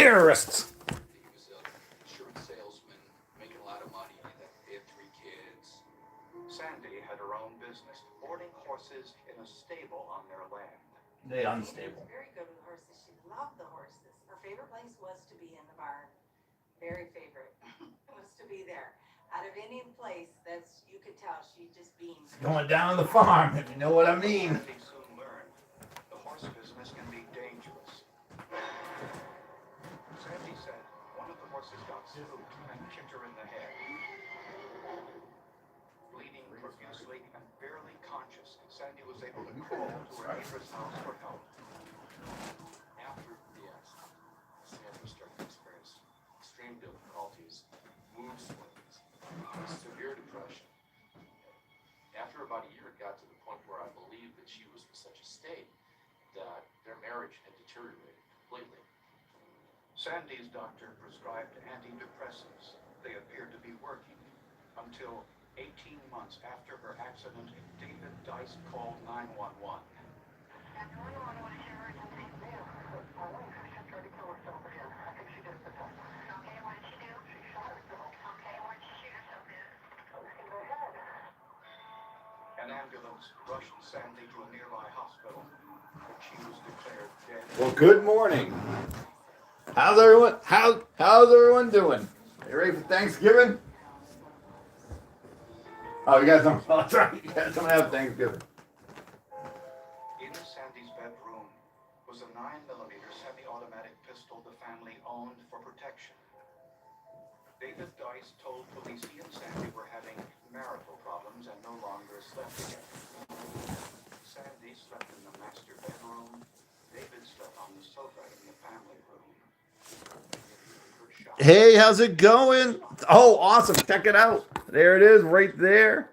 terrorists. He was an insurance salesman, making a lot of money. They had 3 kids. Sandy had her own business, boarding horses in a stable on their land. They unstable. Very good with horses. She loved the horses. Her favorite place was to be in the barn. Very favorite was to be there. Out of any place, that's you could tell she just beamed. Going down to the farm, if you know what I mean. Sandy soon learned the horse business can be dangerous. Sandy said one of the horses got spooked and kicked her in the head. Bleeding profusely and barely conscious, Sandy was able to crawl to her neighbor's house for help. After the accident, Sandy started to experience extreme difficulties, mood swings, severe depression. After about a year, it got to the point where I believed that she was in such a state that their marriage had deteriorated completely. Sandy's doctor prescribed antidepressants. They appeared to be working until 18 months after her accident, David Dice called 911. An ambulance rushed Sandy to a nearby hospital, but she was declared dead. Well, good morning. How's everyone? How's everyone doing? You ready for Thanksgiving? Oh, you guys don't. That's right. You guys don't have Thanksgiving. In Sandy's bedroom was a 9mm semi-automatic pistol the family owned for protection. David Dice told police he and Sandy were having marital problems and no longer slept together. Sandy slept in the master bedroom. David slept on the sofa in the family room. Hey, how's it going? Oh, awesome. Check it out. There it is right there.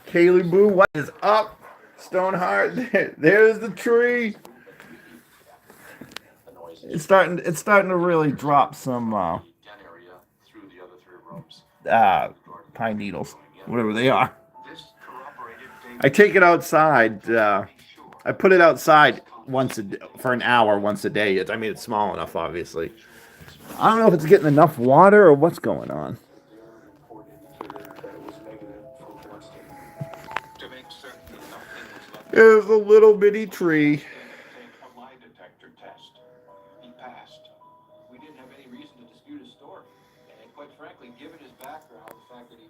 Kaylee Boo, what is up? Stoneheart, there's the tree. It's starting to really drop some pine needles, whatever they are. I take it outside. I put it outside for an hour once a day. I mean, it's small enough, obviously. I don't know if it's getting enough water or what's going on. There's a little bitty tree. A lie detector test. He passed. We didn't have any reason to dispute his story. And quite frankly, given his background, the fact that he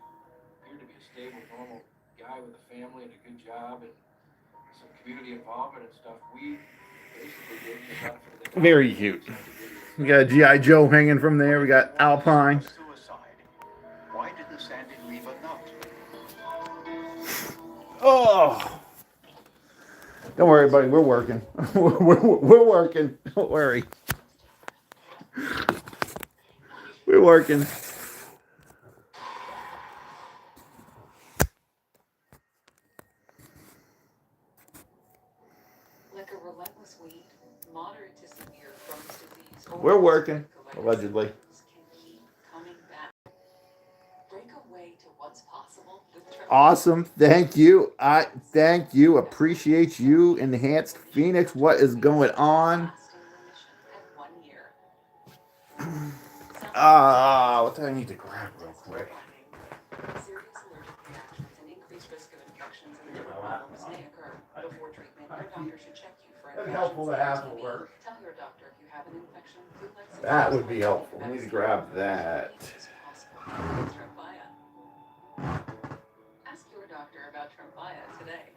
appeared to be a stable, normal guy with a family and a good job and some community involvement and stuff, we basically gave him the benefit of the doubt. Very cute. We got G.I. Joe hanging from there. We got Alpine. Suicide. Why didn't Sandy leave a note? Oh. Don't worry, buddy. We're working. We're working. Don't worry. We're working. Like a relentless weed, moderate to severe Crohn's disease. We're working, allegedly. Can keep coming back. Break away to what's possible with Awesome. Thank you. Thank you. Appreciate you. Enhanced Phoenix. What is going on? What do I need to grab real quick? Serious allergic reactions and increased risk of infections and liver problems may occur. Before treatment, your doctor should check you for That'd be infections. helpful to have at work. Tell your doctor if you have an infection. That would be helpful. I need to grab that. Ask your doctor about Tremfya today.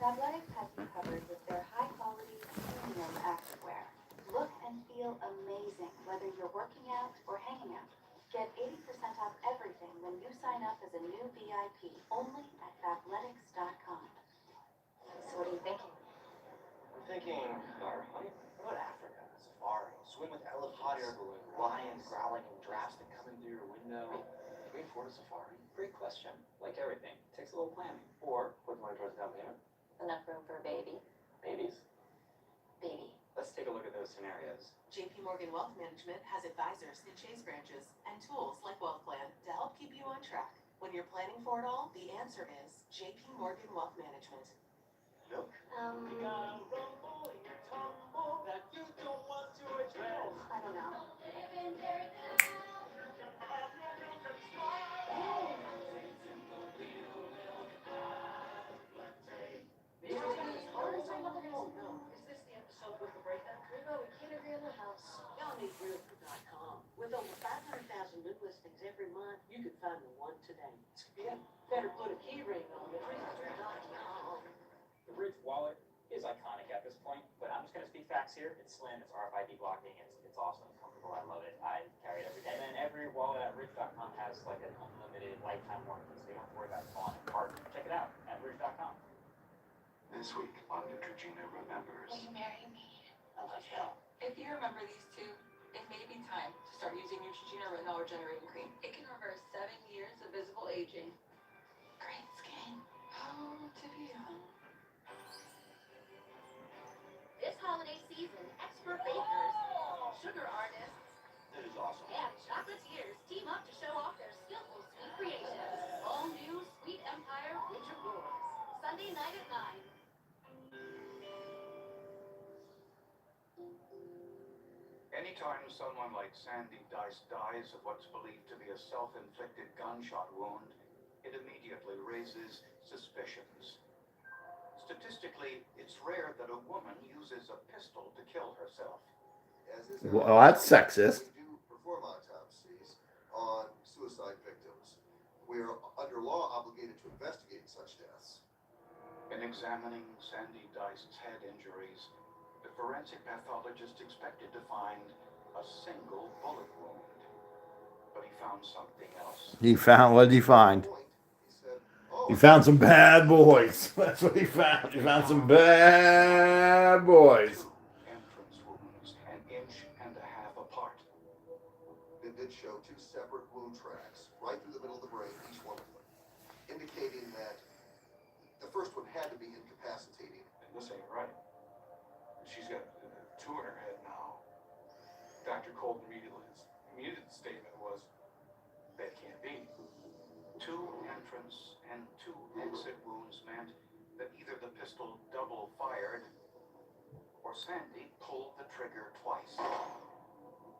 Fabletics has you covered with their high-quality premium activewear. Look and feel amazing whether you're working out or hanging out. Get 80% off everything when you sign up as a new VIP only at Fabletics.com. So what are you thinking? I'm thinking, how about Africa? Safari. Swim with elephants, lions growling and giraffes that coming through your window. Can we afford a safari? Great question. Like everything, takes a little planning. Or put money towards down payment. Enough room for a baby? Babies. Baby. Let's take a look at those scenarios. JP Morgan Wealth Management has advisors in Chase branches and tools like Wealth Plan to help keep you on track. When you're planning for it all, the answer is JP Morgan Wealth Management. Nope. SunnyRealtor.com. With over 500,000 new listings every month, you can find the one today. Yeah, better put a key ring on it. Realtor.com. The Ridge wallet is iconic at this point, but I'm just going to speak facts here. It's slim, it's RFID blocking, it's awesome, it's comfortable, I love it. I carry it every day. And then every wallet at Ridge.com has like an unlimited lifetime warranty, so you don't have to worry about it falling apart. Check it out at Ridge.com. This week on Neutrogena Remembers. Will you marry me? I love you. If you remember these two, it may be time to start using Neutrogena Retinol Regenerating Cream. It can reverse 7 years of visible aging. Great skin. Oh, to be young. This holiday season, expert bakers, sugar artists, That is awesome. and chocolatiers team up to show off their skillful sweet creations. All new Sweet Empire Winter Rolls. Sunday night at 9. Anytime someone like Sandy Dice dies of what's believed to be a self-inflicted gunshot wound, it immediately raises suspicions. Statistically, it's rare that a woman uses a pistol to kill herself. Well, that's sexist. We do perform autopsies on suicide victims. We are under law obligated to investigate such deaths. In examining Sandy Dice's head injuries, the forensic pathologist expected to find a single bullet wound. But he found something else. What did he find? He said, "Oh, He found some bad boys. That's what he found. He found some bad boys. Two entrance wounds, an inch and a half apart. it did show two separate wound tracks right through the middle of the brain, each one of them, indicating that the first one had to be incapacitating." And this ain't right. She's got two in her head now. Dr. Colton immediate statement was, that can't be. Two entrance and two exit wounds meant that either the pistol double fired or Sandy pulled the trigger twice.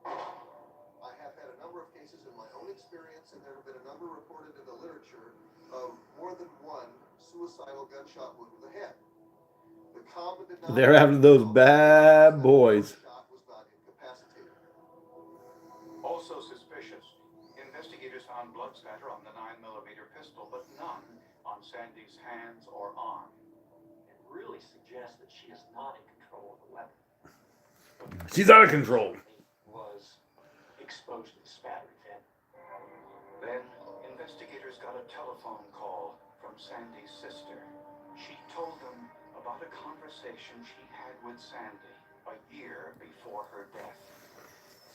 I have had a number of cases in my own experience, and there have been a number reported in the literature of more than one suicidal gunshot wound to the head. The common denominator They're after those bad boys. shot was not incapacitated. Also suspicious, investigators found blood spatter on the 9mm pistol, but none on Sandy's hands or arm. It really suggests that she is not in control of the weapon. She's out of control. Was exposed to the spattering fin. Then, investigators got a telephone call from Sandy's sister. She told them about a conversation she had with Sandy a year before her death.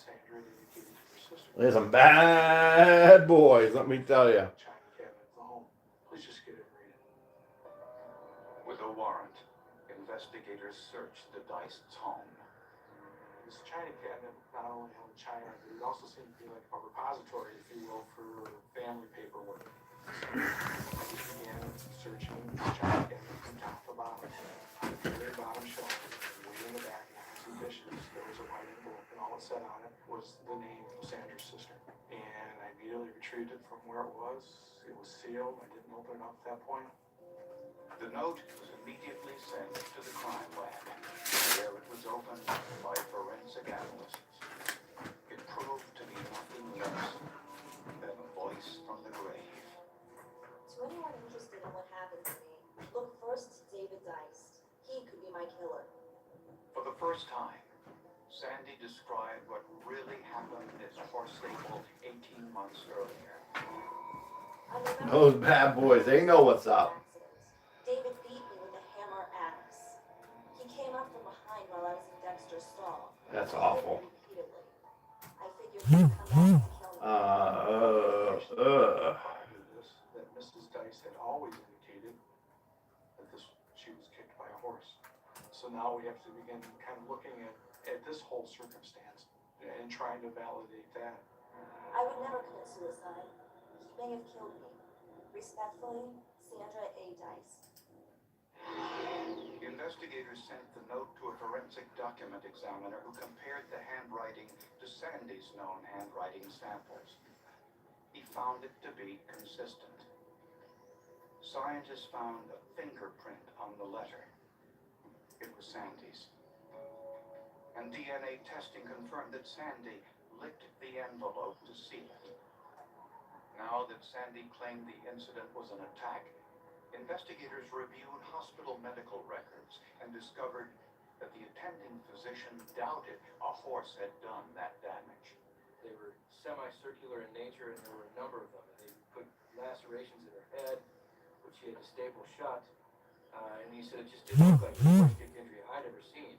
Sandra indicated to her sister. There's some bad boys, let me tell you. China cabinet at the home. Please just get it and read it. With a warrant, investigators searched the Diced's home. This China cabinet not only held China, but it also seemed to be like a repository, if you will, for family paperwork. So I just began searching the China cabinet from top to bottom. On the very bottom shelf, way in the back, two dishes, there was a white envelope, and all it said on it was the name of Sandra's sister. And I immediately retrieved it from where it was. It was sealed. I didn't open it up at that point. The note was immediately sent to the crime lab, where it was opened by forensic analysts. It proved to be nothing less than a voice from the grave. To anyone interested in what happened to me, look first to David Dice. He could be my killer. For the first time, Sandy described what really happened at Horse Stable 18 months earlier. I remember Those bad boys, they know what's up. accident. David beat me with a hammer axe. He came up from behind while I was in Dexter's stall. That's He hit me awful. repeatedly. I figured he'd come back and kill me. That Mrs. Dice had always indicated that she was kicked by a horse. So now we have to begin kind of looking at this whole circumstance and trying to validate that. I would never commit suicide. He may have killed me. Respectfully, Sandra A. Dice. Investigators sent the note to a forensic document examiner who compared the handwriting to Sandy's known handwriting samples. He found it to be consistent. Scientists found a fingerprint on the letter. It was Sandy's. and DNA testing confirmed that Sandy licked the envelope to seal it. Now that Sandy claimed the incident was an attack, investigators reviewed hospital medical records and discovered that the attending physician doubted a horse had done that damage. They were semicircular in nature, and there were a number of them. And they put lacerations in her head, which she had to staple shut. And he said it just didn't look like the worst kick injury I'd ever seen.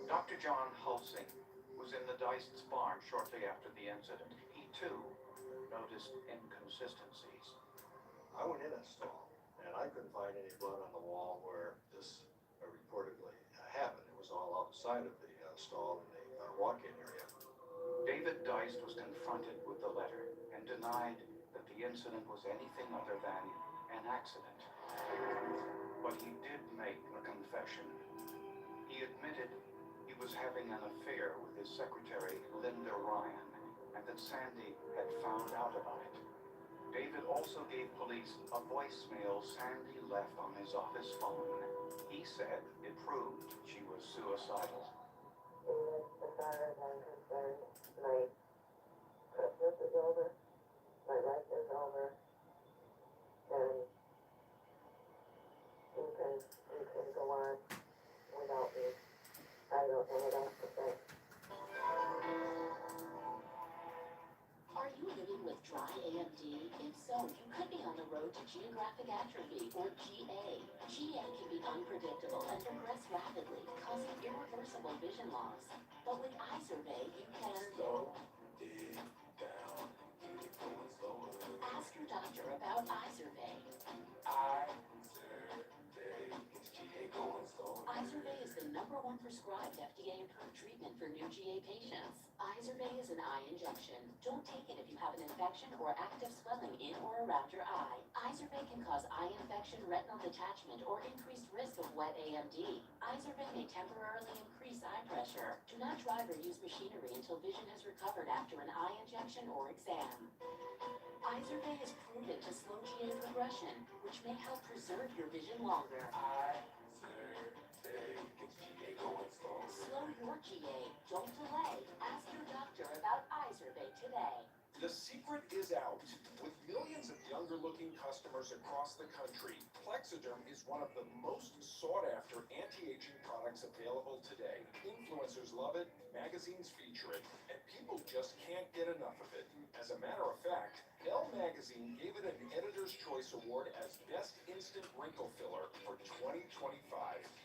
Dr. John Hulsing was in the Diced's barn shortly after the incident. He, too, noticed inconsistencies. I went in that stall, and I couldn't find any blood on the wall where this reportedly happened. It was all outside of the stall in the walk-in area. David Deist was confronted with the letter and denied that the incident was anything other than an accident. But he did make a confession. He admitted he was having an affair with his secretary, Linda Ryan, and that Sandy had found out about it. David also gave police a voicemail Sandy left on his office phone. He said it proved she was suicidal. As far as I'm concerned, my Christmas is over, my life is over, and you can go on without me. I don't know what else to say. Are you living with dry AMD? If so, you could be on the road to geographic atrophy, or GA. GA can be unpredictable and progress rapidly, causing irreversible vision loss. But with eye survey, you can slow it down, keep it going slower. Ask your doctor about eye survey. Eye survey, is GA going slower? Eye survey is the #1 prescribed FDA-approved treatment for new GA patients. Eye survey is an eye injection. Don't take it if you have an infection or active swelling in or around your eye. Eye survey can cause eye infection, retinal detachment, or increased risk of wet AMD. Eye survey may temporarily increase eye pressure. Do not drive or use machinery until vision has recovered after an eye injection or exam. Eye survey is proven to slow GA progression, which may help preserve your vision longer. Eye survey gets GA going slow. Slow your GA. Don't delay. Ask your doctor about eye survey today. The secret is out. With millions of younger-looking customers across the country, Plexiderm is one of the most sought-after anti-aging products available today. Influencers love it, magazines feature it, and people just can't get enough of it. As a matter of fact, Elle magazine gave it an Editor's Choice Award as Best Instant Wrinkle Filler for 2025.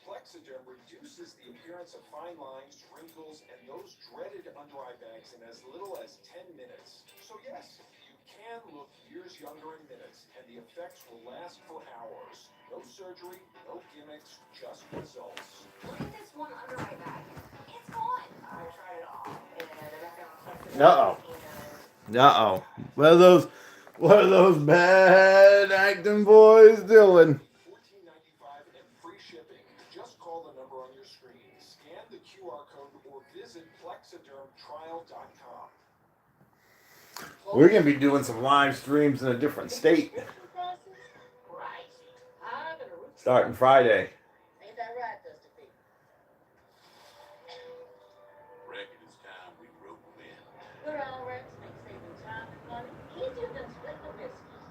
Plexiderm reduces the appearance of fine lines, wrinkles, and those dreaded under-eye bags in as little as 10 minutes. So yes, you can look years younger in minutes, and the effects will last for hours. No surgery, no gimmicks, just results. Look at this one under my bag. It's gone. I tried it all, and I got down on Uh-oh. Uh-oh. What are those bad acting boys doing? $14.95 and free shipping. Just call the number on your screen, scan the QR code, or visit plexidermtrial.com. We're going to be doing some live streams in a different state. Starting Friday. Ain't that right, Dusty P? Reckon it's time we rope him in. We're all right to make saving time and money easier than splitting the biscuit.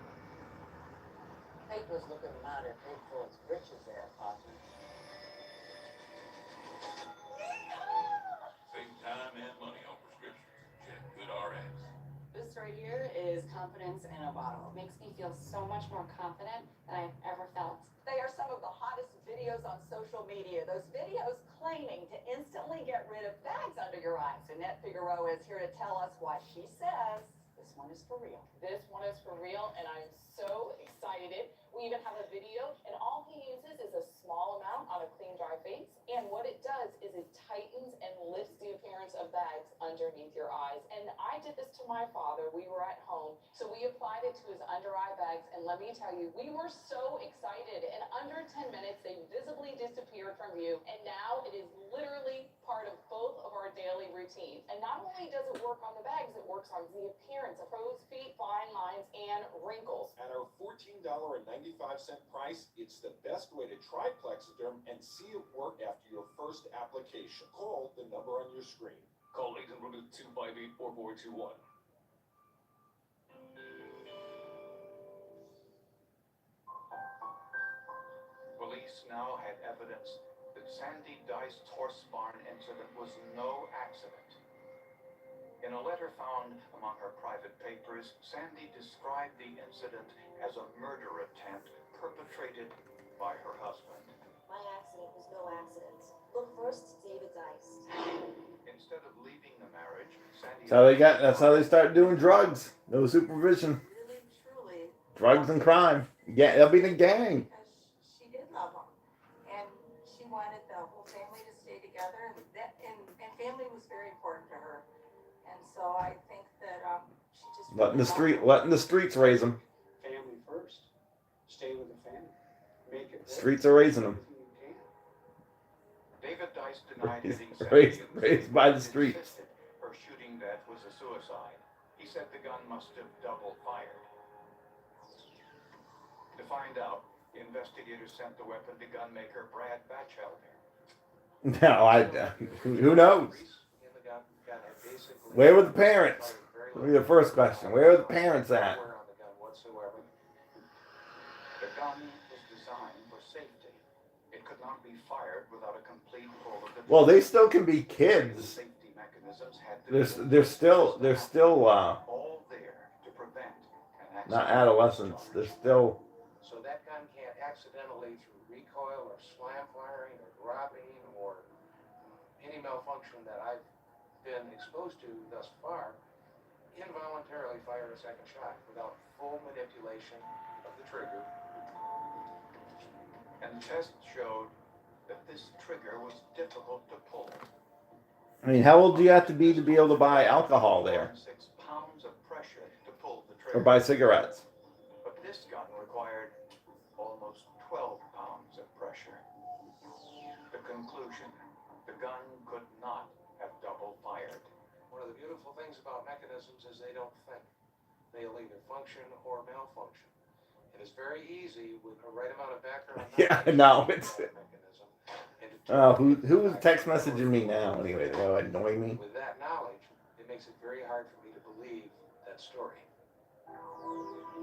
Paper's looking mighty big for its britches there, partner. Save time and money on prescriptions. Check good RX. This right here is confidence in a bottle. It makes me feel so much more confident than I've ever felt. They are some of the hottest videos on social media. Those videos claiming to instantly get rid of bags under your eyes. Annette Figueroa is here to tell us why she says this one is for real. This one is for real, and I'm so excited. We even have a video, and all he uses is a small amount on a clean, dry face. And what it does is it tightens and lifts the appearance of bags underneath your eyes. And I did this to my father. We were at home, so we applied it to his under eye bags. And let me tell you, we were so excited. In under 10 minutes, they visibly disappeared from view. And now it is literally part of both of our daily routine. And not only does it work on the bags, it works on the appearance of crow's feet, fine lines, and wrinkles. At our $14.95 price, it's the best way to try Plexiderm and see it work after your first application. Call the number on your screen. Call 800-258-4421. Police now had evidence that Sandy Dice's horse barn incident was no accident. In a letter found among her private papers, Sandy described the incident as a murder attempt perpetrated by her husband. My accident was no accident. Look first to David Dice. Instead of leaving the marriage, Sandy... That's how they start doing drugs. No supervision. Really, truly. Drugs and crime. Yeah, they'll be the gang. Because she did love him. And she wanted the whole family to stay together. And family was very important to her. And so I think that she just... Letting the streets raise them. Family first. Stay with the family. Make it work. Streets are raising them. David Dice denied hitting Sandy. Raised by the streets. Insisted her shooting death was a suicide. He said the gun must have double fired. To find out, investigators sent the weapon to gunmaker Brad Batchelder. No, who knows? Where were the parents? That'll be the first question. Where are the parents at? The gun was designed for safety. It could not be fired without a complete pull of the trigger. Well, they still can be kids. Safety mechanisms had to They're still all there to prevent an accident. not adolescents. They're still. So that gun can't accidentally, through recoil or slam firing or dropping or any malfunction that I've been exposed to thus far, involuntarily fire a second shot without full manipulation of the trigger. And tests showed that this trigger was difficult to pull. I mean, how old do you have to be able to buy alcohol there 6 pounds of pressure to pull the trigger. or buy cigarettes? But this gun required almost 12 pounds of pressure. The conclusion, the gun could not have double fired. One of the beautiful things about mechanisms is they don't think. They'll either function or malfunction. It is very easy with the right amount of background. Yeah, no, it's. mechanism. Who was text messaging me now? Anyway, they'll annoy me. With that knowledge, it makes it very hard for me to believe that story.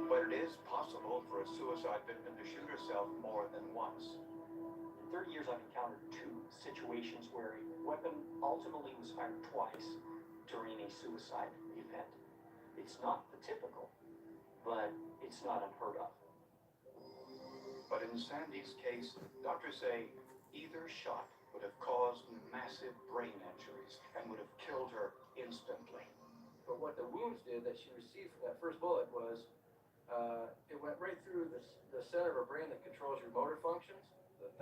But it is possible for a suicide victim to shoot herself more than once. In 30 years, I've encountered 2 situations where a weapon ultimately was fired twice during a suicide event. It's not the typical, but it's not unheard of. But in Sandy's case, doctors say either shot would have caused massive brain injuries and would have killed her instantly. But what the wounds did that she received from that first bullet was, it went right through the center of her brain that controls your motor functions.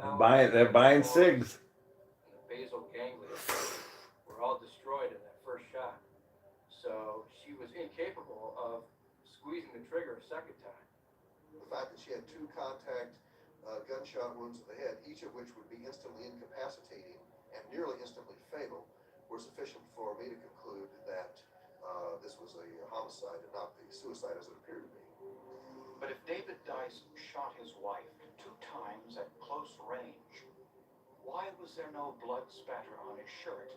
They're buying cigs. And the basal ganglia were all destroyed in that first shot. So she was incapable of squeezing the trigger a second time. The fact that she had 2 contact gunshot wounds to the head, each of which would be instantly incapacitating and nearly instantly fatal, were sufficient for me to conclude that this was a homicide and not the suicide as it appeared to be. But if David Dice shot his wife 2 times at close range, why was there no blood spatter on his shirt?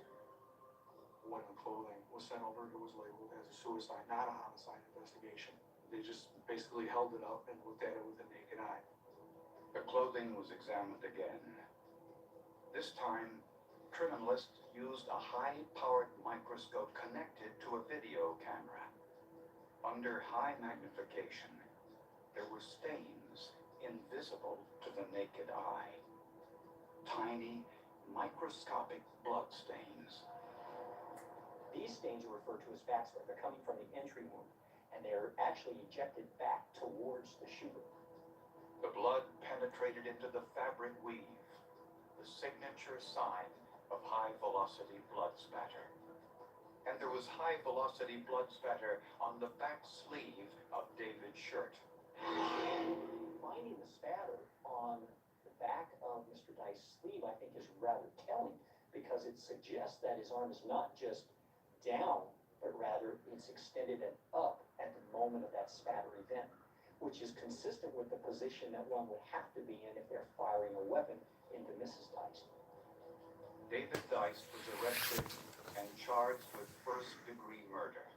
When the clothing was sent over, it was labeled as a suicide, not a homicide investigation. They just basically held it up and looked at it with the naked eye. The clothing was examined again. This time, criminalists used a high-powered microscope connected to a video camera. Under high magnification, there were stains invisible to the naked eye. Tiny, microscopic blood stains. These stains are referred to as backspray. They're coming from the entry wound, and they're actually ejected back towards the shooter. The blood penetrated into the fabric weave, the signature sign of high-velocity blood spatter. And there was high-velocity blood spatter on the back sleeve of David's shirt. Finding the spatter on the back of Mr. Dice's sleeve, I think, is rather telling, because because it suggests that his arm is not just down, but rather it's extended and up at the moment of that spatter event, which is consistent with the position that one would have to be in if they're firing a weapon into Mrs. Dice. David Dice was arrested and charged with first-degree murder.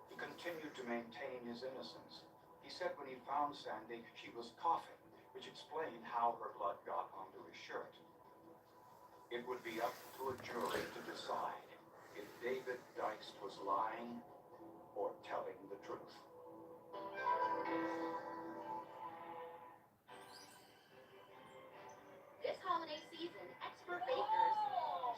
He continued to maintain his innocence. He said when he found Sandy, she was coughing, which explained how her blood got onto his shirt. It would be up to a jury to decide if David Dice was lying or telling the truth. This holiday season, expert bakers,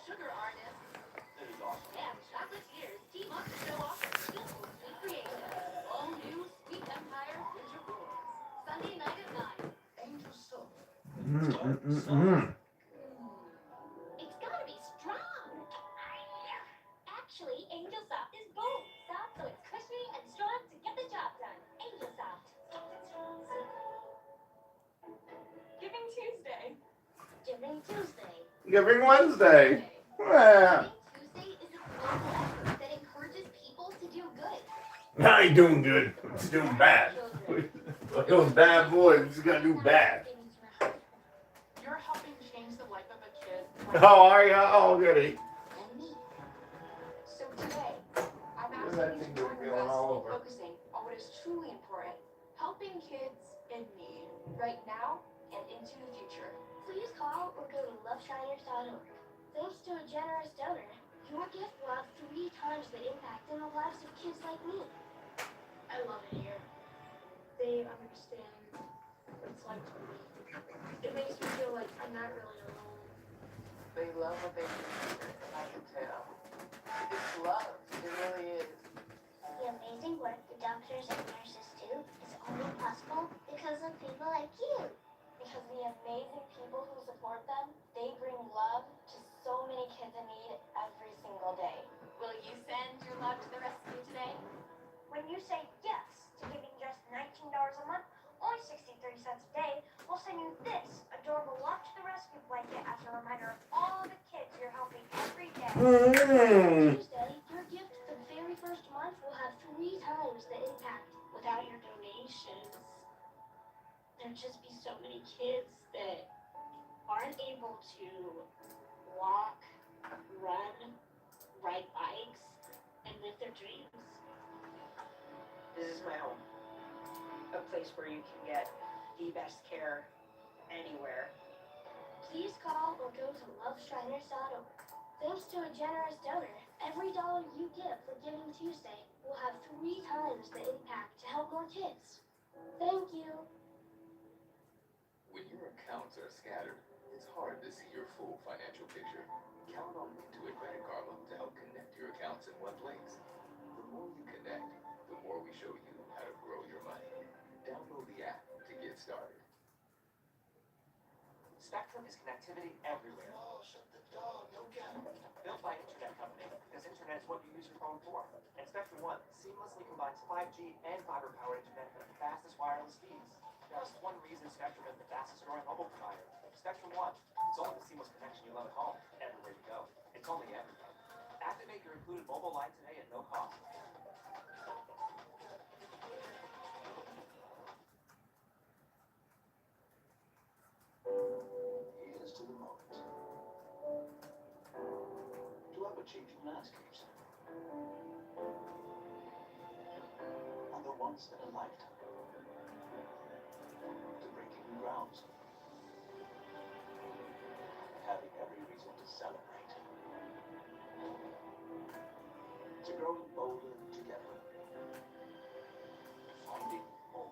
sugar artists, This is awesome. and chocolatiers team up to show off their skillful sweet creations. All new Sweet Empire Winter Rolls. Sunday night at 9. Angel Silk. It's gotta be strong. Actually, Angel Soft is bold. Soft so it's cushy and strong to get the job done. Angel Soft. Giving Tuesday. Giving Tuesday. Giving Wednesday. Yeah. Giving Tuesday is a global effort that encourages people to do good. I ain't doing good. It's doing bad. Those bad boys just gonna do bad. You're helping change the life of a kid. How are ya? Oh, goody. And me. So today, I'm Look at that asking thing you to join going with us all in over. focusing on what is truly important. Helping kids in need, right now and into the future. Please call or go to loveshiners.org. Thanks to a generous donor, your gift will have 3 times the impact in the lives of kids like me. I love it here. They understand what it's like to be. It makes me feel like I'm not really alone. They love what they do here, and I can tell. It's love. It really is. The amazing work the doctors and nurses do is only possible because of people like you. Because the amazing people who support them, they bring love to so many kids in need every single day. Will you send your love to the rescue today? When you say yes to giving just $19 a month, only 63 cents a day, we'll send you this adorable Love to the Rescue blanket as a reminder of all the kids you're helping every day. Tuesday, your gift the very first month will have 3 times the impact. Without your donations, there'd just be so many kids that aren't able to walk, run, ride bikes, and live their dreams. This is my home. A place where you can get the best care anywhere. Please call or go to loveshriners.org. Thanks to a generous donor, every dollar you give for Giving Tuesday will have 3 times the impact to help more kids. Thank you. When your accounts are scattered, it's hard to see your full financial picture. Count on Intuit Credit Karma to help connect your accounts in one place. The more you connect, the more we show you how to grow your money. Download the app to get started. Spectrum is connectivity everywhere. Built by an internet company, because internet is what you use your phone for. And Spectrum One seamlessly combines 5G and fiber-powered internet at the fastest wireless speeds. Just one reason Spectrum is the fastest growing mobile provider. Spectrum One. It's only the seamless connection you love at home, everywhere you go. It's only everything. Activate your included mobile line today at no cost. Here's to the moment. To ever-changing landscapes. And the once in a lifetime. To breaking new grounds. Having every reason to celebrate. To growing bolder together. Finding more.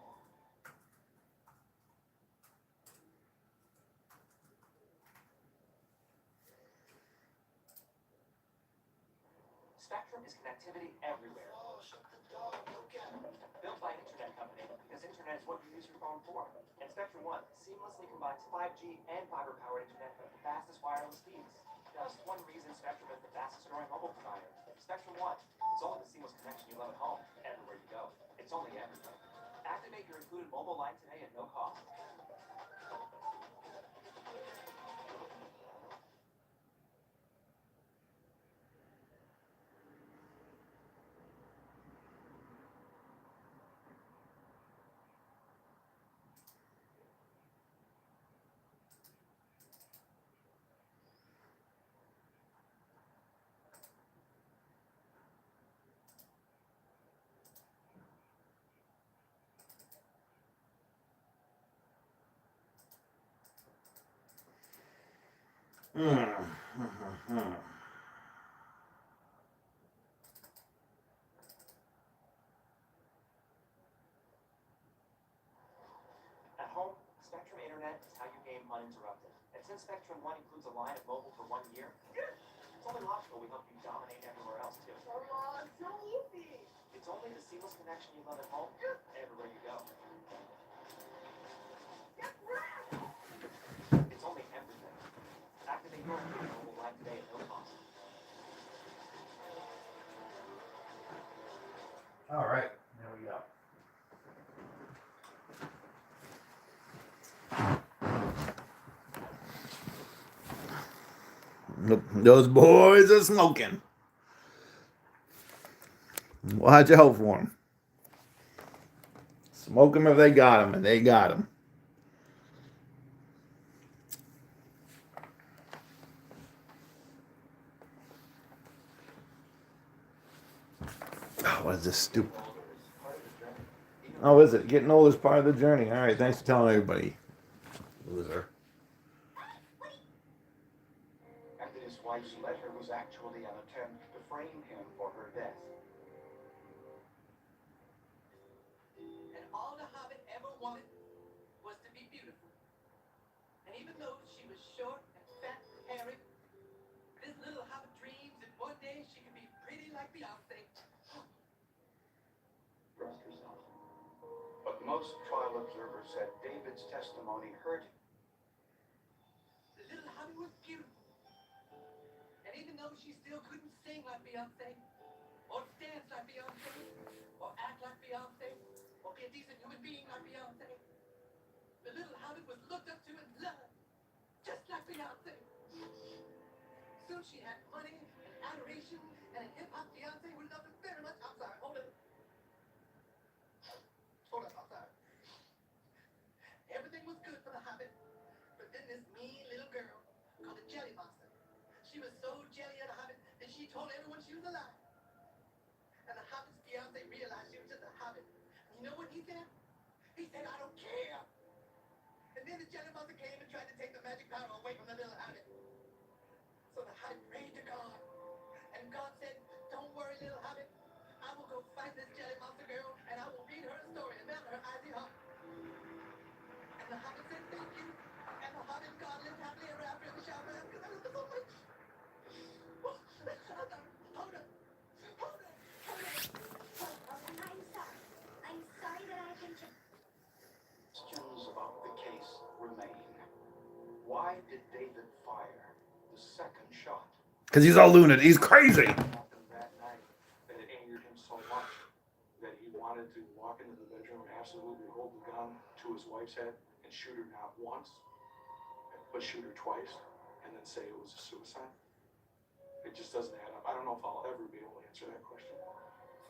Spectrum is connectivity everywhere. Built by an internet company, because internet is what you use your phone for. And Spectrum One seamlessly combines 5G and fiber-powered internet at the fastest wireless speeds. Just one reason Spectrum is the fastest growing mobile provider. Spectrum One. It's only the seamless connection you love at home, everywhere you go. It's only everything. Activate your included mobile line today at no cost. At home, Spectrum Internet is how you game uninterrupted. And since Spectrum One includes a line of mobile for 1 year, it's only logical we help you dominate everywhere else too. Oh, so easy. It's only the seamless connection you love at home, everywhere you go. It's only everything. Activate your free mobile line today at no cost. All right, there we go. Look, those boys are smoking. Watch out for them. Smoke them if they got them, and they got them. Oh, what is this stupid? Oh, is it? Getting old is part of the journey. All right, thanks for telling everybody. Loser. And that his wife's letter was actually an attempt to frame him for her death. And all the Hobbit ever wanted was to be beautiful. And even though she was short and fat and hairy, this little Hobbit dreams that one day she could be pretty like Beyonce. Rest herself. But most trial observers said David's testimony hurt him. The little Hobbit was beautiful. And even though she still couldn't sing like Beyonce, or dance like Beyonce, or act like Beyonce, or be a decent human being like Beyonce, the little Hobbit was looked up to and loved, just like Beyonce. Soon she had money and adoration and a hip-hop fiance who loved her very much. I'm sorry, hold it. Hold up, I'm sorry. Everything was good for the Hobbit, but then this mean little girl called the Jelly Monster. She was so jelly of the Hobbit that she told everyone she was alive. And the Hobbit's fiance realized she was just a Hobbit. And you know what he said? He said, I don't care. And then the Jelly Monster came and tried to take the magic power away from the little Hobbit. So the Hobbit prayed to God. And God said, don't worry, little Hobbit. I will go fight this Jelly Monster girl, and I will read her a story and mail her icy heart. And the Hobbit said, thank you. And the Hobbit God lived happily ever after in the shower because I love her so much. Hold up. Hold up. Hold up. I'm sorry. I'm sorry that I've been. Questions about the case remain. Why did David fire the second shot? Because he's all lunatic. He's crazy. Happened that night that it angered him so much that he wanted to walk into the bedroom and absolutely hold the gun to his wife's head and shoot her not once, but shoot her twice, and then say it was a suicide. It just doesn't add up. I don't know if I'll ever be able to answer that question.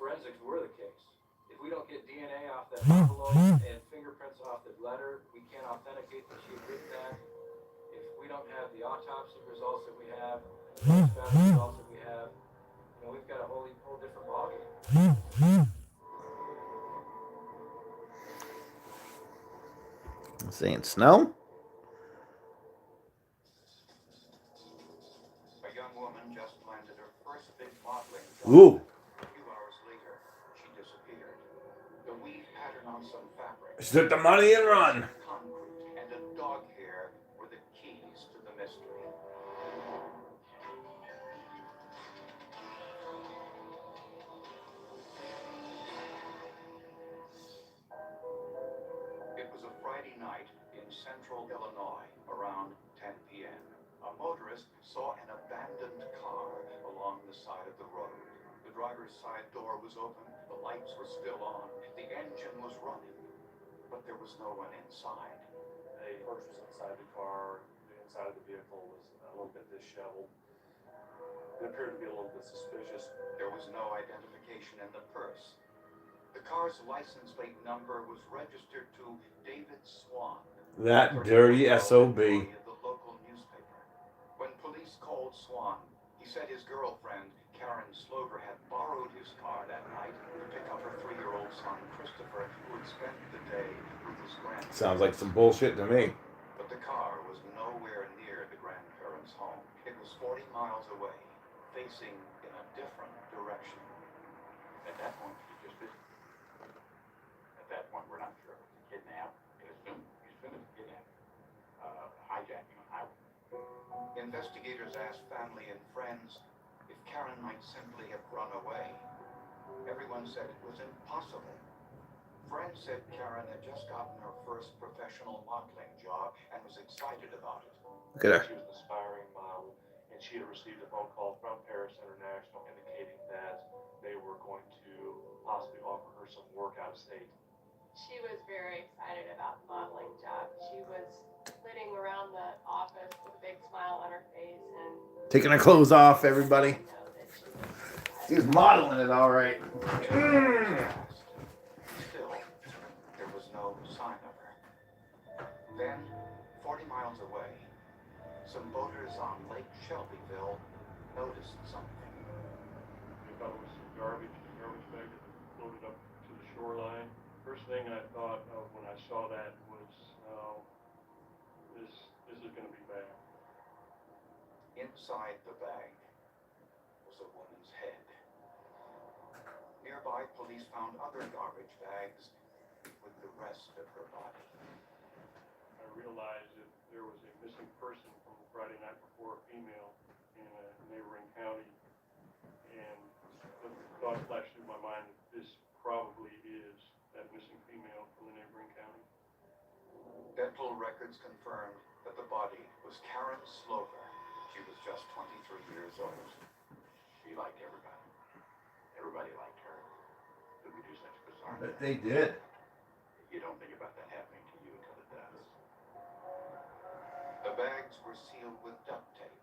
Forensics were the case. If we don't get DNA off that envelope and fingerprints off the letter, we can't authenticate that she had written that. If we don't have the autopsy results that we have, the post-mortem results that we have, you know, we've got a whole different ballgame. Saying snow? A young woman just landed her first big modeling job. Ooh. A few hours later, she disappeared. The weave pattern on some fabric. She took the money and run. Concrete and a dog hair were the keys to the mystery. It was a Friday night in central Illinois, around 10 p.m. A motorist saw an abandoned car along the side of the road. The driver's side door was open, the lights were still on, the engine was running, but there was no one inside. A purse was inside the car. The inside of the vehicle was a little bit disheveled. It appeared to be a little bit suspicious. There was no identification in the purse. The car's license plate number was registered to David Swan. That dirty SOB. The local newspaper. When police called Swan, he said his girlfriend, Karen Slover, had borrowed his car that night to pick up her 3-year-old son, Christopher, who had spent the day with his grandparents. Sounds like some bullshit to me. But the car was nowhere near the grandparents' Karen's home. It was 40 miles away, facing in a different direction. At that point, he's just busy. At that point, we're not sure if it's a kidnap. Assume it's a kidnap. Hijacking on highway. Investigators asked family and friends if Karen might simply have run away. Everyone said it was impossible. Friends said Karen had just gotten her first professional modeling job and was excited about it. Look at her. She was an aspiring model, and she had received a phone call from Paris International indicating that they were going to possibly offer her some work out of state. She was very excited about the modeling job. She was flitting around the office with a big smile on her face and Taking her clothes off, everybody. She's modeling it all right. Still, there was no sign of her. Then, 40 miles away, some boaters on Lake Shelbyville noticed something. They thought it was some garbage bag that was floated up to the shoreline. First thing I thought of when I saw that was, this is going to be bad. Inside the bag was a woman's head. Nearby, police found other garbage bags with the rest of her body. I realized that there was a missing person from Friday night before, a female, in a neighboring county, and the thought flashed through my mind that this probably is that missing female from the neighboring county. Dental records confirmed that the body was Karen Slover. She was just 23 years old. She liked everybody. Everybody liked her. Who could do such bizarre But things? they did. You don't think about that happening to you until it does. The bags were sealed with duct tape.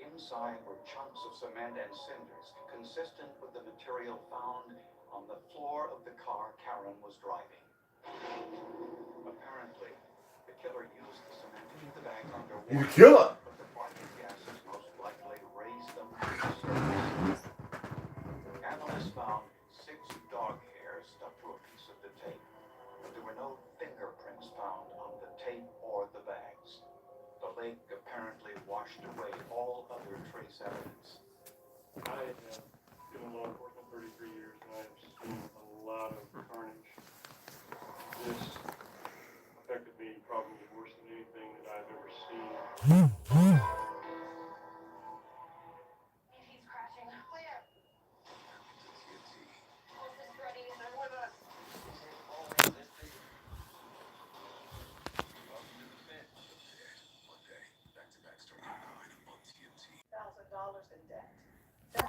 Inside were chunks of cement and cinders, consistent with the material found on the floor of the car Karen was driving. Apparently, the killer used the cement to keep the bags underwater. You kill her. But the fire gases most likely raised them to the surface. Analysts found 6 dog hairs stuck to a piece of the tape, but there were no fingerprints found on the tape or the bags. The lake apparently washed away all other trace evidence. I have been in law enforcement 33 years, and I have seen a lot of carnage. This affected me probably worse than anything that I've ever seen. he's crashing. Where? Closest ready. They're with us. $1,000 in debt.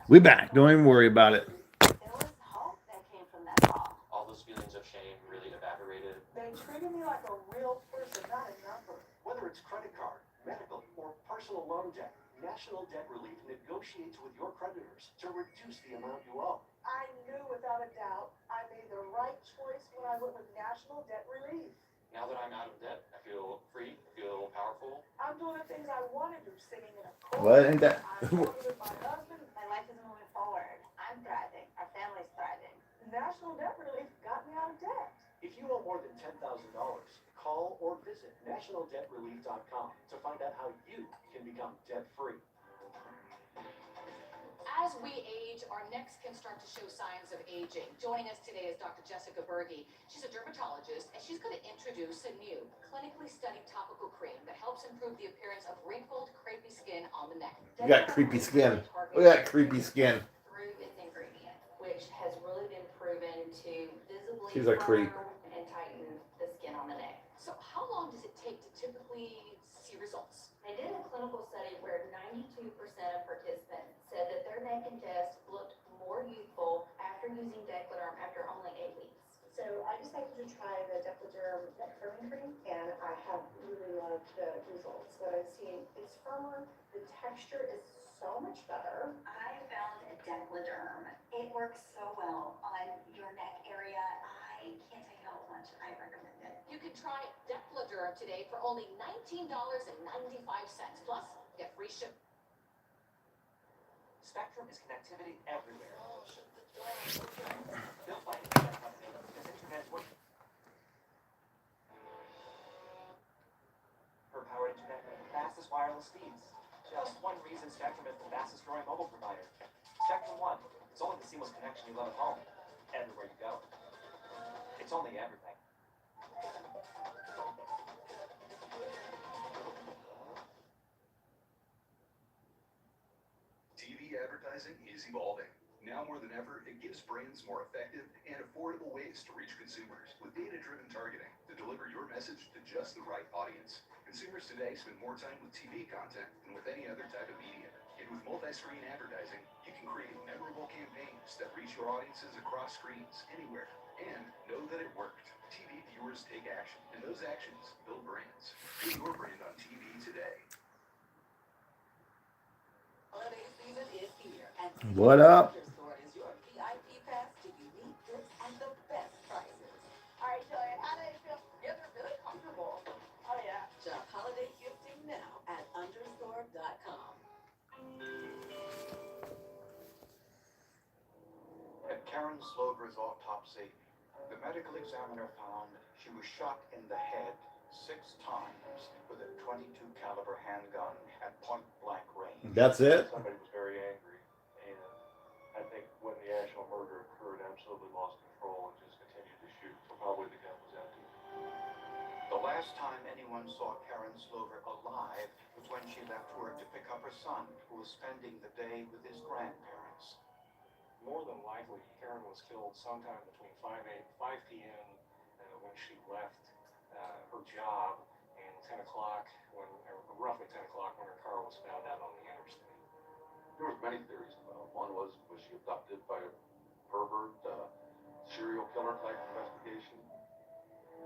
We back. Don't even worry about it. There was hope that came from that call. All those feelings of shame really evaporated. They treated me like a real person, not a number. Whether it's credit card, medical, or personal loan debt, National Debt Relief negotiates with your creditors to reduce the amount you owe. I knew without a doubt I made the right choice when I went with National Debt Relief. Now that I'm out of debt, I feel free, I feel powerful. I'm doing the things I want to do, singing in a chorus. What ain't that? I'm talking with my husband. My life is moving forward. I'm thriving. Our family's thriving. National Debt Relief got me out of debt. If you owe more than $10,000, call or visit nationaldebtrelief.com to find out how you can become debt-free. As we age, our necks can start to show signs of aging. Joining us today is Dr. Jessica Berge. She's a dermatologist, and she's going to introduce a new clinically studied topical cream that helps improve the appearance of wrinkled, crepey skin on the neck. You got creepy skin. Look at that creepy skin. Through its ingredient, which has really been proven to visibly She's a creep. firm and tighten the skin on the neck. So how long does it take to typically see results? They did a clinical study where 92% of participants said that their neck and chest looked more youthful after using Decladerm after only 8 weeks. So I decided to try the Decladerm neck firming cream, and I have really loved the results that I've seen. It's firmer, the texture is so much better. I found Decladerm. It works so well on your neck area. I can't tell you how much I recommend it. You can try Decladerm today for only $19.95. Plus, get free shipping. Spectrum is connectivity everywhere. Built by internet company, because internet works. Her powered internet with the fastest wireless speeds. Just one reason Spectrum is the fastest growing mobile provider. Spectrum One. It's only the seamless connection you love at home. Everywhere you go. It's only everything. TV advertising is evolving. Now more than ever, it gives brands more effective and affordable ways to reach consumers with data-driven targeting to deliver your message to just the right audience. Consumers today spend more time with TV content than with any other type of media. And with multi-screen advertising, you can create memorable campaigns that reach your audiences across screens, anywhere, and know that it worked. TV viewers take action, and those actions build brands. Put your brand on TV today. Holiday season is here, and What up? Store is your VIP pass to unique gifts at the best prices. All right, Julian, how do they feel? Yeah, they're really comfortable. Oh, yeah. Shop holiday gifting now at understore.com. At Karen Slover's autopsy, the medical examiner found she was shot in the head 6 times with a .22 caliber handgun at point-blank range. That's it? Somebody was very angry, and I think when the actual murder occurred, absolutely lost control and just continued to shoot. So probably the gun was empty. The last time anyone saw Karen Slover alive was when she left work to pick up her son, who was spending the day with his grandparents. More than likely, Karen was killed sometime between 5 p.m. When she left her job and 10 o'clock, roughly 10 o'clock when her car was found out on the interstate. There was many theories about it. One was she abducted by a pervert, serial killer type investigation?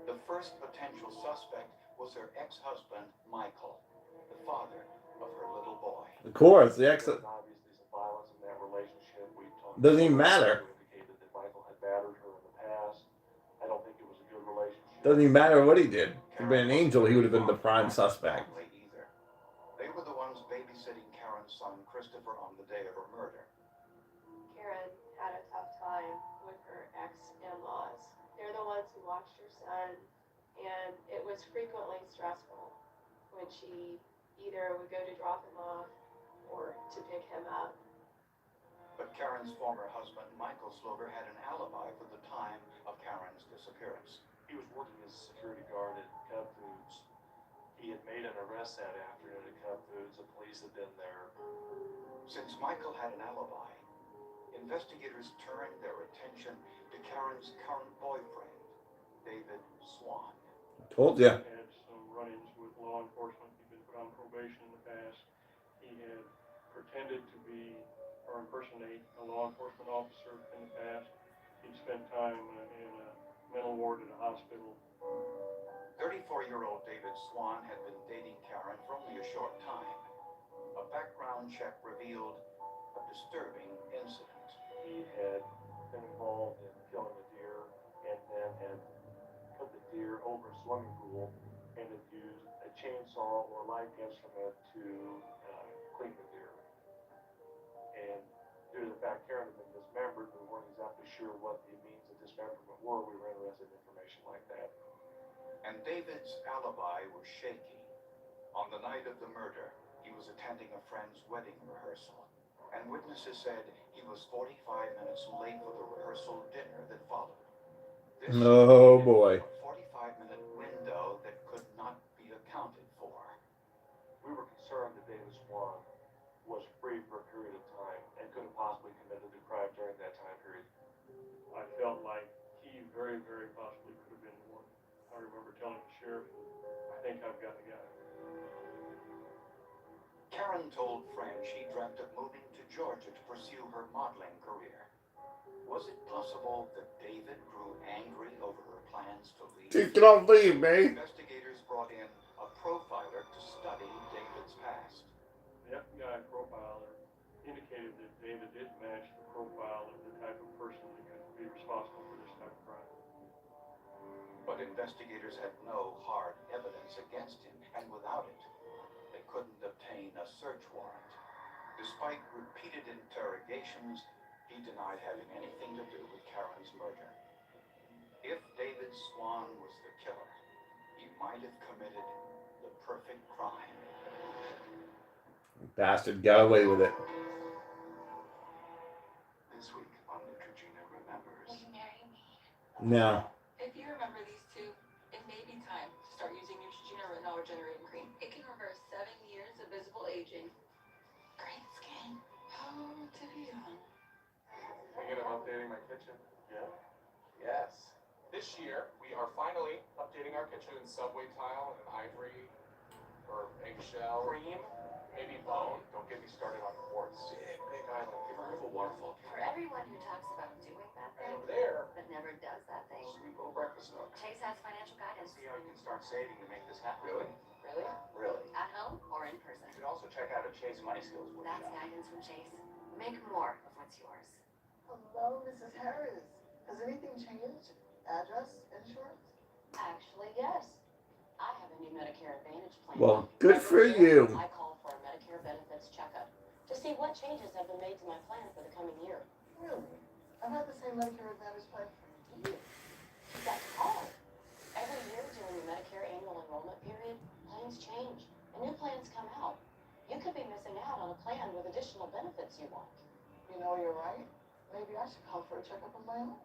The first potential suspect was her ex-husband, Michael, the father of her little boy. Of course, the ex. There was obviously some violence in that relationship. We talked Doesn't even matter. indicated that Michael had battered her in the past. I don't think it was a good relationship. Doesn't even matter what he did. If he'd been an angel, he would have been the prime suspect. Either. They were the ones babysitting Karen's son, Christopher, on the day of her murder. Karen had a tough time with her ex-in-laws. They're the ones who watched her son, and it was frequently stressful when she either would go to drop him off or to pick him up. But Karen's former husband, Michael Slover, had an alibi for the time of Karen's disappearance. He was working as a security guard at Cub Foods. He had made an arrest that afternoon at Cub Foods. The police had been there. Since Michael had an alibi, investigators turned their attention to Karen's current boyfriend, David Swan. Told ya. He had some run-ins with law enforcement. He'd been put on probation in the past. He had pretended to be or impersonate a law enforcement officer in the past. He'd spent time in a mental ward at a hospital. 34-year-old David Swan had been dating Karen for only a short time. A background check revealed a disturbing incident. He had been involved in killing a deer and then had put the deer over a swimming pool and had used a chainsaw or like instrument to clean the deer. And due to the fact Karen had been dismembered, we weren't exactly sure what the means of dismemberment were. We were interested in information like that. And David's alibi was shaky. On the night of the murder, he was attending a friend's wedding rehearsal. And witnesses said he was 45 minutes late for the rehearsal dinner that followed. This Oh boy. a 45-minute window that could not be accounted for. We were concerned that David Swan was free for a period of time and could have possibly committed a crime during that time period. I felt like he very, very possibly could have been the one. I remember telling the sheriff, I think I've got the guy. Karen told friends she dreamt of moving to Georgia to pursue her modeling career. Was it possible that David grew angry over her plans to leave? She's gonna leave me. Investigators brought in a profiler to study David's past. The FBI profiler indicated that David did match the profile of the type of person that could be responsible for this type of crime. But investigators had no hard evidence against him, and without it, they couldn't obtain a search warrant. Despite repeated interrogations, he denied having anything to do with Karen's murder. If David Swan was the killer, he might have committed the perfect crime. Bastard got away with it. This week on Neutrogena Remembers. Will you marry me? No. If you remember these two, it may be time to start using Neutrogena Retinol Regenerating Cream. It can reverse 7 years of visible aging. Great skin. Oh, to be young. Thinking of updating my kitchen? Yeah. Yes. This year, we are finally updating our kitchen in subway tile and an ivory or eggshell. Cream, maybe bone. Don't get me started on quartz. Big island. Give her a waterfall. For everyone who talks about doing that And thing, over there, but never does that thing, sweet little breakfast nook. Chase has financial guidance. See how you can start saving to make this happen. Really? Really? Really? At home or in person. You should also check out a Chase Money Skills That's workshop. guidance from Chase. Make more of what's yours. Hello, Mrs. Harris. Has anything changed? Address, insurance? Actually, yes. I have a new Medicare Advantage plan. Well, good for you. I call for a Medicare benefits checkup to see what changes have been made to my plan for the coming year. Really? I've had the same Medicare Advantage plan for years. That's all. Every year during the Medicare annual enrollment period, plans change and new plans come out. You could be missing out on a plan with additional benefits you want. You know, you're right. Maybe I should call for a checkup of my own.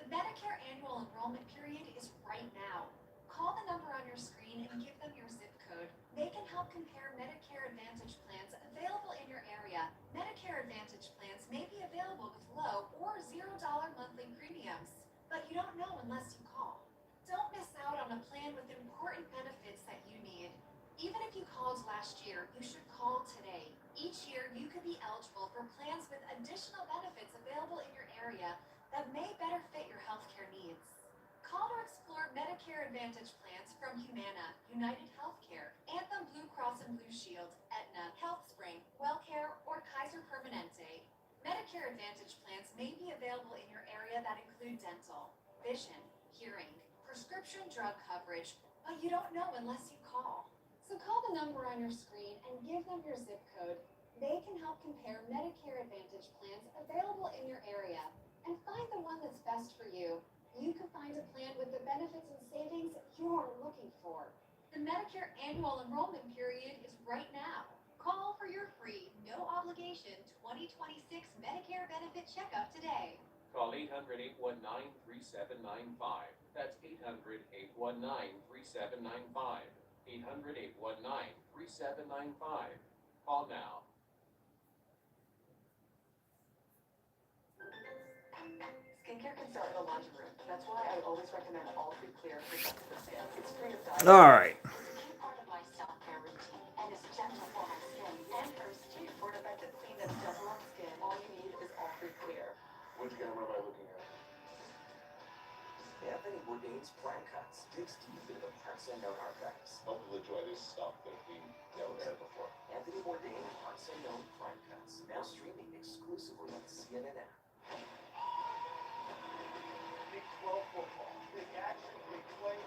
The Medicare annual enrollment period is right now. Call the number on your screen and give them your zip code. They can help compare Medicare Advantage plans available in your area. Medicare Advantage plans may be available with low or $0 monthly premiums, but you don't know unless you call. Don't miss out on a plan with important benefits that you need. Even if you called last year, you should call today. Each year, you could be eligible for plans with additional benefits available in your area that may better fit your healthcare needs. Call to explore Medicare Advantage plans from Humana, United Healthcare, Anthem Blue Cross and Blue Shield, Aetna, HealthSpring, WellCare, or Kaiser Permanente. Medicare Advantage plans may be available in your area that include dental, vision, hearing, prescription drug coverage, but you don't know unless you call. So call the number on your screen and give them your zip code. They can help compare Medicare Advantage plans available in your area and find the one that's best for you. You can find a plan with the benefits and savings you're looking for. The Medicare annual enrollment period is right now. Call for your free, no obligation 2026 Medicare benefit checkup today. Call 800-819-3795. That's 800-819-3795. 800-819-3795. Call now. Skincare can start in the laundry room. That's why I always recommend All Free Clear for sensitive skin. It's free of dyes. All right. It's a key part of my self-care routine and is gentle for my skin and hers too. For an effective clean that's gentle on skin, all you need is All Free Clear. Which camera am I looking at? Anthony Bourdain's Plan Cuts digs deep into the parts unknown archives. Hope you'll enjoy this stuff that we never had before. Anthony Bourdain Parts Unknown Plan Cuts, now streaming exclusively on the CNN app. Big 12 football, big action, big plays.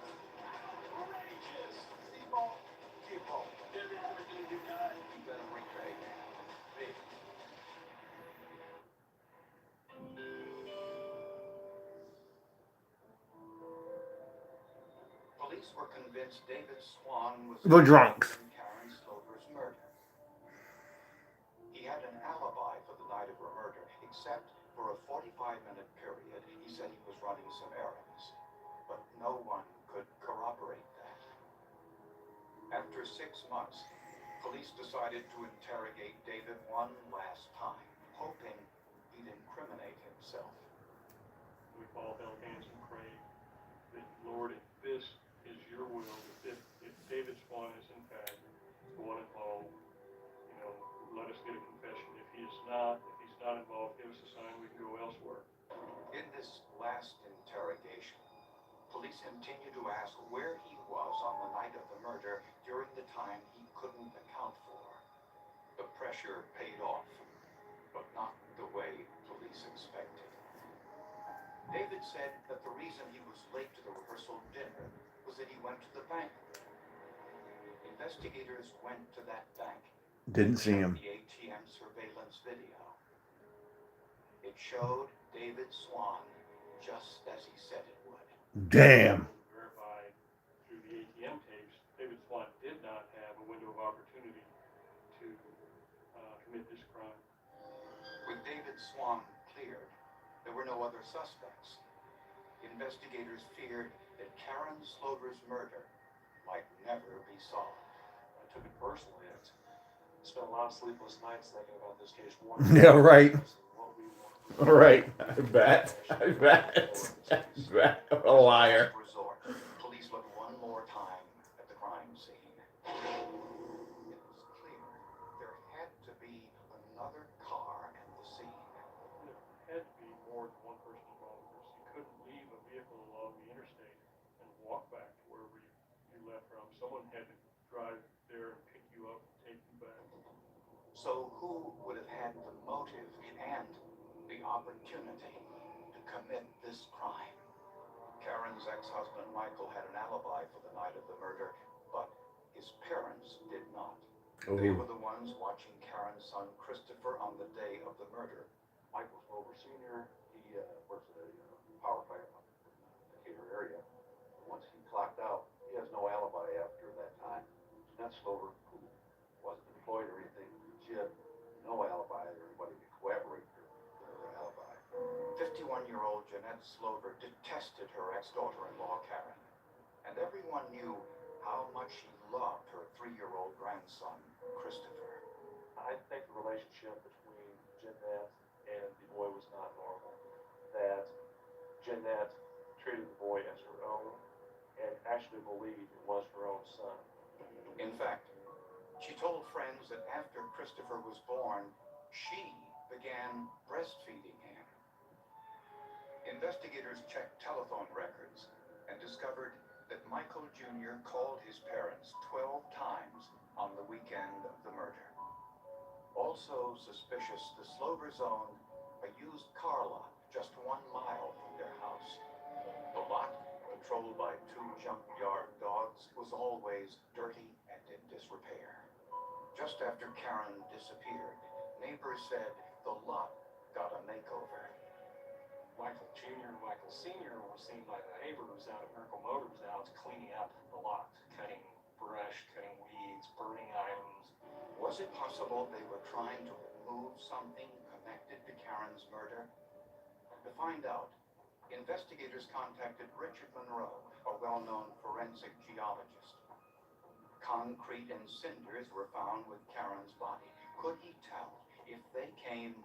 Courageous. See ball, get ball. Everything you got, you better bring your A game. Big. Police were convinced David Swan was The drunks. in Karen Slover's murder. He had an alibi for the night of her murder, except for a 45-minute period he said he was running some errands. But no one could corroborate that. After 6 months, police decided to interrogate David one last time, hoping he'd incriminate himself. We all held hands and prayed that, Lord, if this is your will, if David Swan is in fact the one involved, let us get a confession. If he's not involved, give us a sign we can go elsewhere. In this last interrogation, police continue to ask where he was on the night of the murder during the time he couldn't account for. The pressure paid off, but not the way police expected. David said that the reason he was late to the rehearsal dinner was that he went to the bank. Investigators went to that bank. Didn't see him. The ATM surveillance video. It showed David Swan just as he said it would. Damn. Verified through the ATM tapes, David Swan did not have a window of opportunity to commit this crime. With David Swan cleared, there were no other suspects. Investigators feared that Karen Slover's murder might never be solved. I took it personally. I spent a lot of sleepless nights thinking about this case. Yeah, right. All right. I bet. I bet. I bet. A liar. Resort, police looked one more time at the crime scene. It was clear there had to be another car at the scene. There had to be more than one person involved in this. You couldn't leave a vehicle along the interstate and walk back to wherever you left from. Someone had to drive there and pick you up and take you back. So who would have had the motive and the opportunity to commit this crime? Karen's ex-husband Michael had an alibi for the night of the murder, but his parents did not. They were the ones watching Karen's son Christopher on the day of the murder. Michael Slover Sr., he works at a power plant in the Decatur area. Once he clocked out, he has no alibi after that time. Jeanette Slover, who wasn't employed or anything, she had no alibi or anybody to corroborate her alibi. 51-year-old Jeanette Slover detested her ex-daughter-in-law Karen, and everyone knew how much she loved her 3-year-old grandson, Christopher. I think the relationship between Jeanette and the boy was not normal. That Jeanette treated the boy as her own and actually believed it was her own son. In fact, she told friends that after Christopher was born, she began breastfeeding him. Investigators checked telephone records and discovered that Michael Jr. called his parents 12 times on the weekend of the murder. Also suspicious, the Slovers owned a used car lot just 1 mile from their house. The lot, patrolled by 2 junkyard dogs, was always dirty and in disrepair. Just after Karen disappeared, neighbors said the lot got a makeover. Michael Jr. and Michael Sr. were seen by the neighbors out at Miracle Motors out cleaning up the lot, cutting brush, cutting weeds, burning items. Was it possible they were trying to remove something connected to Karen's murder? To find out, investigators contacted Richard Monroe, a well-known forensic geologist. Concrete and cinders were found with Karen's body. Could he tell if they came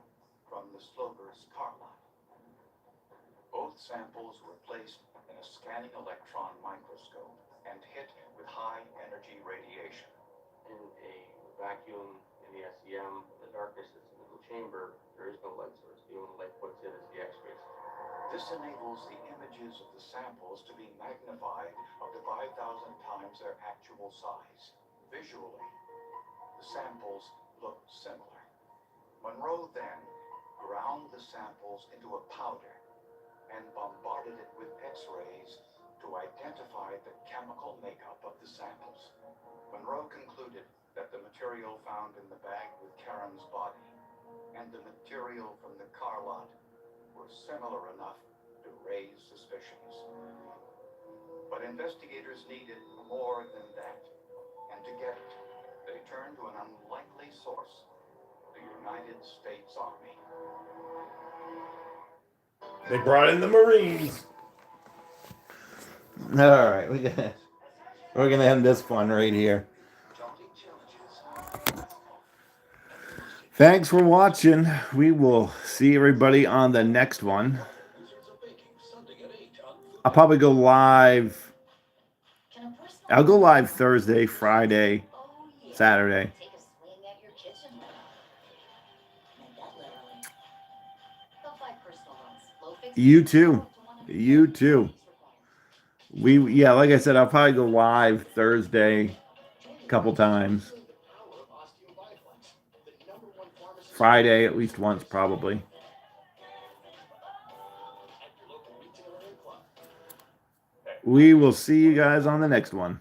from the Slovers' car lot? Both samples were placed in a scanning electron microscope and hit with high-energy radiation. In a vacuum in the SEM, the darkness is in the chamber, there is no light source. The only light puts in is the X-rays. This enables the images of the samples to be magnified up to 5,000 times their actual size. Visually, the samples look similar. Monroe then ground the samples into a powder and bombarded it with X-rays to identify the chemical makeup of the samples. Monroe concluded that the material found in the bag with Karen's body and the material from the car lot were similar enough to raise suspicions. But investigators needed more than that, and to get it, they turned to an unlikely source, the United States Army. They brought in the Marines. All right, we're gonna end this one right here. Thanks for watching. We will see everybody on the next one. I'll probably go live. I'll go live Thursday, Friday, Saturday. You too. You too. Yeah, like I said, I'll probably go live Thursday a couple times. Friday at least once, probably. We will see you guys on the next one.